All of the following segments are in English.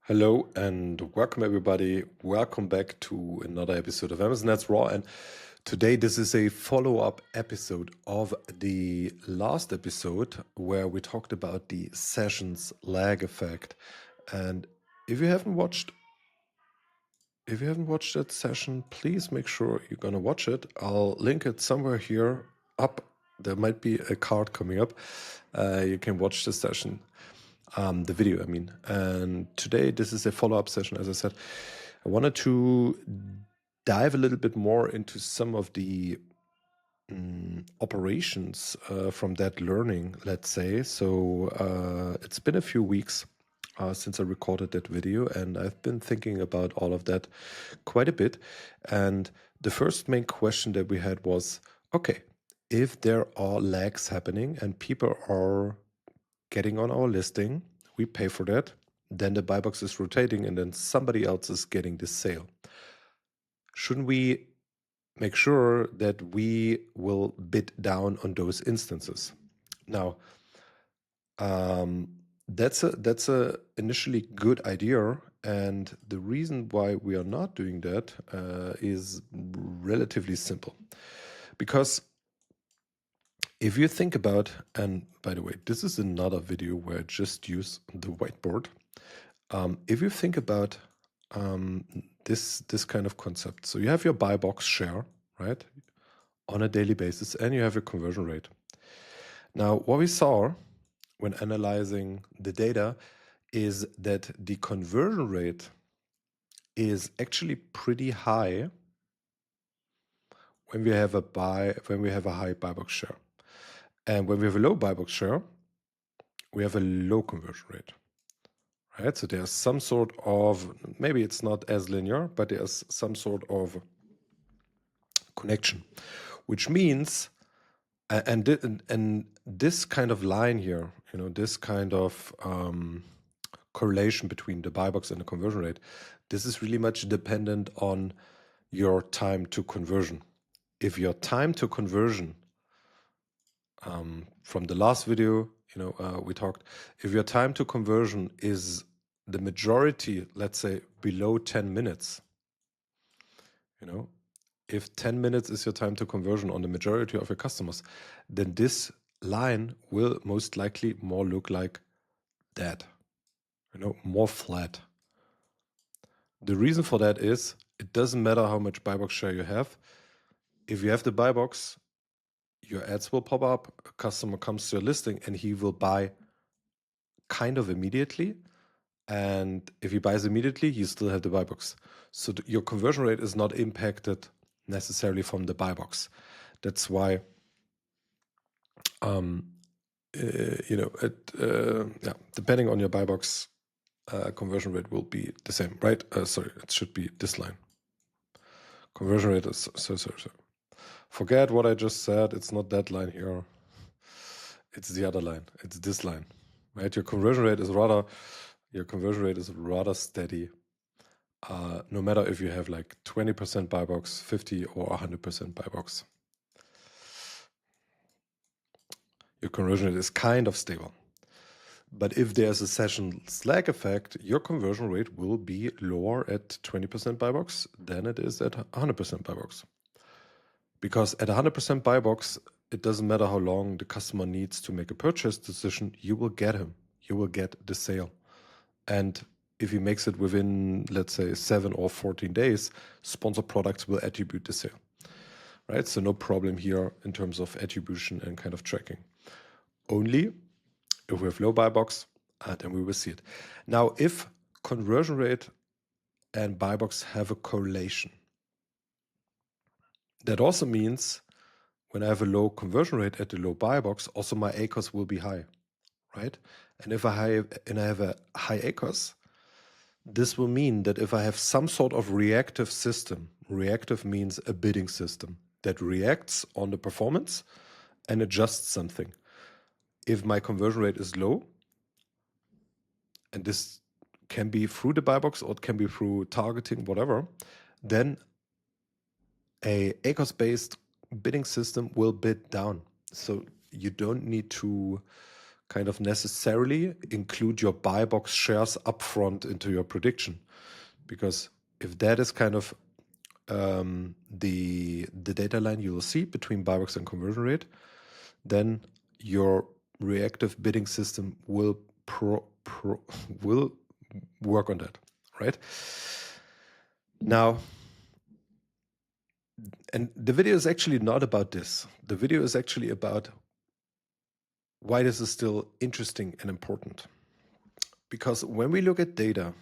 Hello and welcome everybody. Welcome back to another episode of Amazon That's Raw. And today this is a follow-up episode of the last episode where we talked about the sessions lag effect. And if you haven't watched that session, please make sure you're gonna watch it. I'll link it somewhere here up. There might be a card coming up. You can watch the session. The video, I mean. And today, this is a follow-up session. As I said, I wanted to dive a little bit more into some of the operations from that learning, let's say. So it's been a few weeks since I recorded that video, and I've been thinking about all of that quite a bit. And the first main question that we had was, okay, if there are lags happening and people are getting on our listing, we pay for that, then the buy box is rotating and then somebody else is getting the sale. Shouldn't we make sure that we will bid down on those instances? Now, that's a initially good idea, and the reason why we are not doing that is relatively simple. Because if you think about, and by the way, this is another video where I just use the whiteboard. If you think about this kind of concept, so you have your buy box share, right, on a daily basis, and you have your conversion rate. Now, what we saw when analyzing the data is that the conversion rate is actually pretty high when we have a high buy box share. And when we have a low buy box share, we have a low conversion rate, right? So there's some sort of, maybe it's not as linear, but there's some sort of connection, which means, and this kind of line here, this kind of correlation between the buy box and the conversion rate, this is really much dependent on your time to conversion. If your time to conversion, from the last video, we talked, if your time to conversion is the majority, let's say below 10 minutes, if 10 minutes is your time to conversion on the majority of your customers, then this line will most likely more look like that, more flat. The reason for that is it doesn't matter how much buy box share you have. If you have the buy box, your ads will pop up, a customer comes to your listing and he will buy kind of immediately. And if he buys immediately, you still have the buy box. So your conversion rate is not impacted necessarily from the buy box. That's why, depending on your buy box, conversion rate will be the same, right? Sorry, it should be this line. Conversion rate is, sorry. Forget what I just said. It's not that line here. It's the other line. It's this line, right? Your conversion rate is rather steady. No matter if you have like 20% buy box, 50 or 100% buy box. Your conversion rate is kind of stable. But if there's a session lag effect, your conversion rate will be lower at 20% buy box than it is at 100% buy box. Because at 100% buy box, it doesn't matter how long the customer needs to make a purchase decision, you will get him. You will get the sale. And if he makes it within, let's say, 7 or 14 days, sponsor products will attribute the sale, right? So no problem here in terms of attribution and kind of tracking. Only if we have low buy box, then we will see it. Now, if conversion rate and buy box have a correlation, that also means when I have a low conversion rate at the low buy box, also my ACoS will be high, right? And if I have a high ACoS, this will mean that if I have some sort of reactive system, reactive means a bidding system that reacts on the performance and adjusts something. If my conversion rate is low, and this can be through the buy box or it can be through targeting, whatever, then a ACoS-based bidding system will bid down. So you don't need to kind of necessarily include your buy box shares upfront into your prediction, because if that is kind of the data line you will see between buy box and conversion rate, then your reactive bidding system will will work on that, right? Now, and the video is actually not about this. The video is actually about why this is still interesting and important. Because when we look at data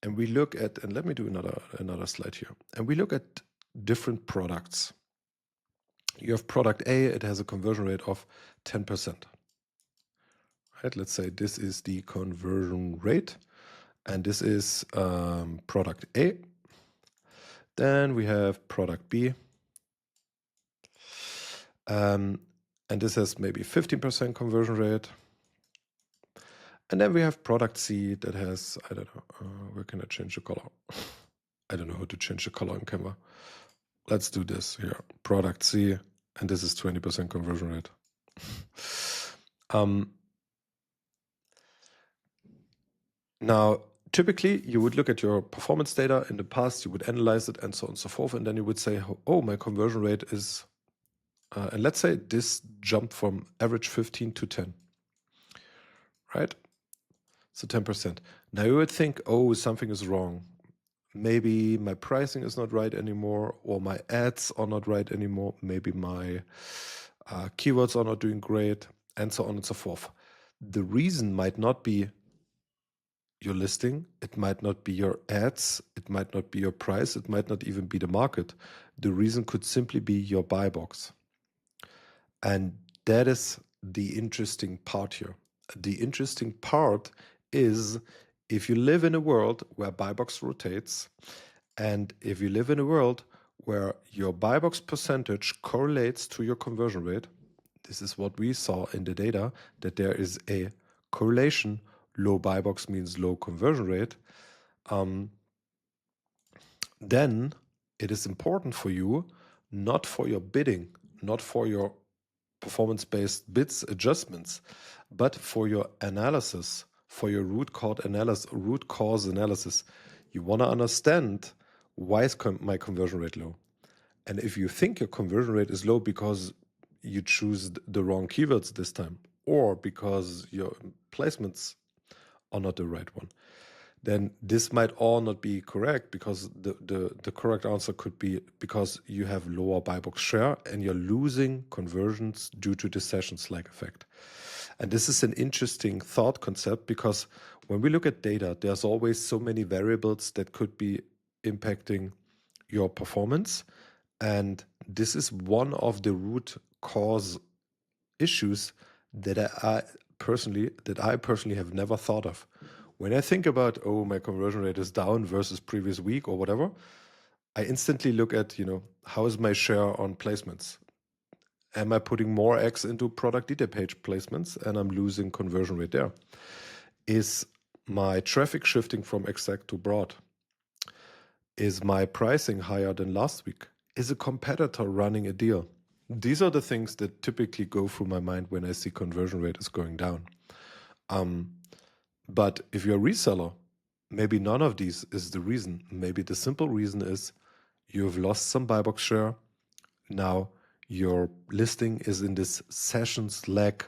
and we look at, and let me do another slide here, and we look at different products. You have product A, it has a conversion rate of 10%. Right? Let's say this is the conversion rate, and this is product A. Then we have product B, and this has maybe 15% conversion rate. And then we have product C that has, I don't know, where can I change the color? I don't know how to change the color in Canva. Let's do this here. Product C, and this is 20% conversion rate. Now, typically, you would look at your performance data in the past, you would analyze it, and so on and so forth, and then you would say, oh, my conversion rate is, and let's say this jumped from average 15 to 10, right? So 10%. Now you would think, oh, something is wrong. Maybe my pricing is not right anymore, or my ads are not right anymore. Maybe my keywords are not doing great, and so on and so forth. The reason might not be your listing, it might not be your ads, it might not be your price, it might not even be the market. The reason could simply be your buy box. And that is the interesting part here. The interesting part is if you live in a world where buy box rotates, and if you live in a world where your buy box percentage correlates to your conversion rate, this is what we saw in the data, that there is a correlation. Low buy box means low conversion rate. Then it is important for you, not for your bidding, not for your performance-based bids adjustments, but for your analysis, for your root cause analysis. You want to understand, why is my conversion rate low? And if you think your conversion rate is low because you choose the wrong keywords this time, or because your placements are not the right one, then this might all not be correct, because the correct answer could be because you have lower buy box share and you're losing conversions due to the session lag effect. And this is an interesting thought concept, because when we look at data, there's always so many variables that could be impacting your performance. And this is one of the root cause issues that I personally have never thought of. When I think about, oh, my conversion rate is down versus previous week or whatever, I instantly look at, how is my share on placements? Am I putting more X into product detail page placements and I'm losing conversion rate there? Is my traffic shifting from exact to broad? Is my pricing higher than last week? Is a competitor running a deal? These are the things that typically go through my mind when I see conversion rate is going down. But if you're a reseller, maybe none of these is the reason. Maybe the simple reason is you've lost some buy box share. Now your listing is in this sessions lag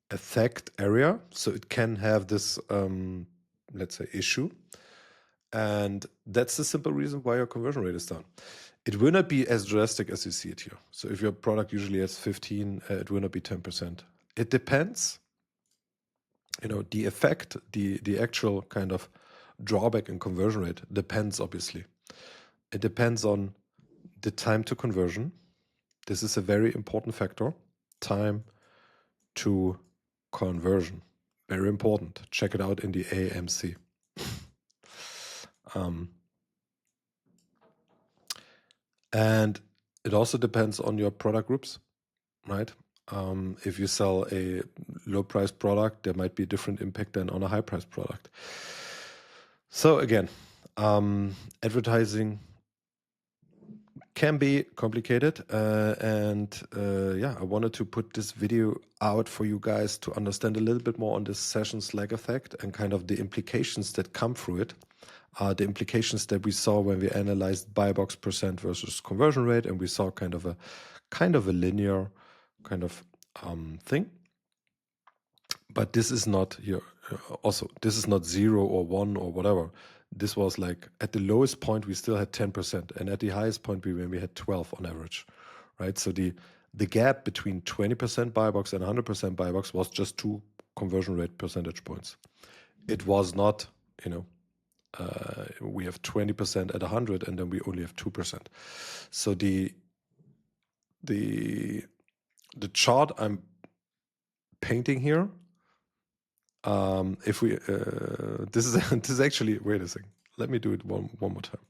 effect area. So it can have this, let's say, issue. And that's the simple reason why your conversion rate is down. It will not be as drastic as you see it here. So if your product usually has 15, it will not be 10%. It depends. The effect, the actual kind of drawback in conversion rate depends, obviously. It depends on the time to conversion. This is a very important factor. Time to conversion. Very important. Check it out in the AMC. And it also depends on your product groups, right? If you sell a low price product, there might be a different impact than on a high price product. So again, advertising can be complicated. Yeah, I wanted to put this video out for you guys to understand a little bit more on this sessions lag effect and kind of the implications that come through it. The implications that we saw when we analyzed buy box percent versus conversion rate, and we saw kind of a linear kind of thing. But this is not here. Also, this is not 0 or 1 or whatever. This was like at the lowest point we still had 10%, and at the highest point we had 12 on average, right? So the gap between 20% buy box and 100% buy box was just 2 conversion rate percentage points. It was not, we have 20% at 100 and then we only have 2%. So the chart I'm painting here, if we this is actually, wait a second, let me do it one more time.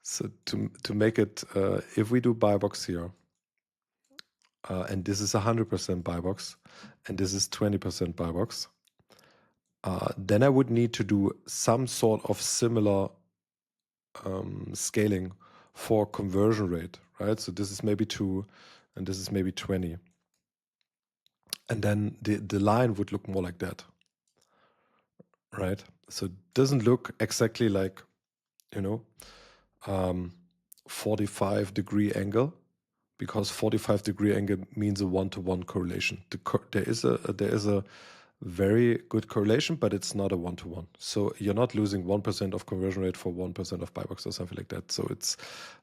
So to make it, if we do buy box here, and this is 100% buy box, and this is 20% buy box, then I would need to do some sort of similar scaling for conversion rate, right? So this is maybe 2, and this is maybe 20. And then the line would look more like that, right? So it doesn't look exactly like, 45-degree angle, because 45-degree angle means a 1-to-1 correlation. There is a very good correlation, but it's not a 1-to-1. So you're not losing 1% of conversion rate for 1% of buy box or something like that. So it's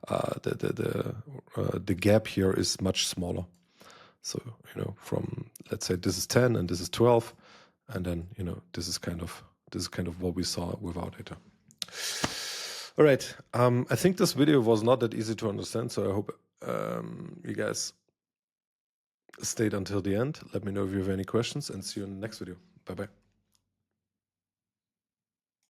the gap here is much smaller. So from, let's say this is 10 and this is 12, and then this is kind of what we saw with our data. All right. I think this video was not that easy to understand, so I hope you guys stayed until the end. Let me know if you have any questions, and see you in the next video. Bye-bye.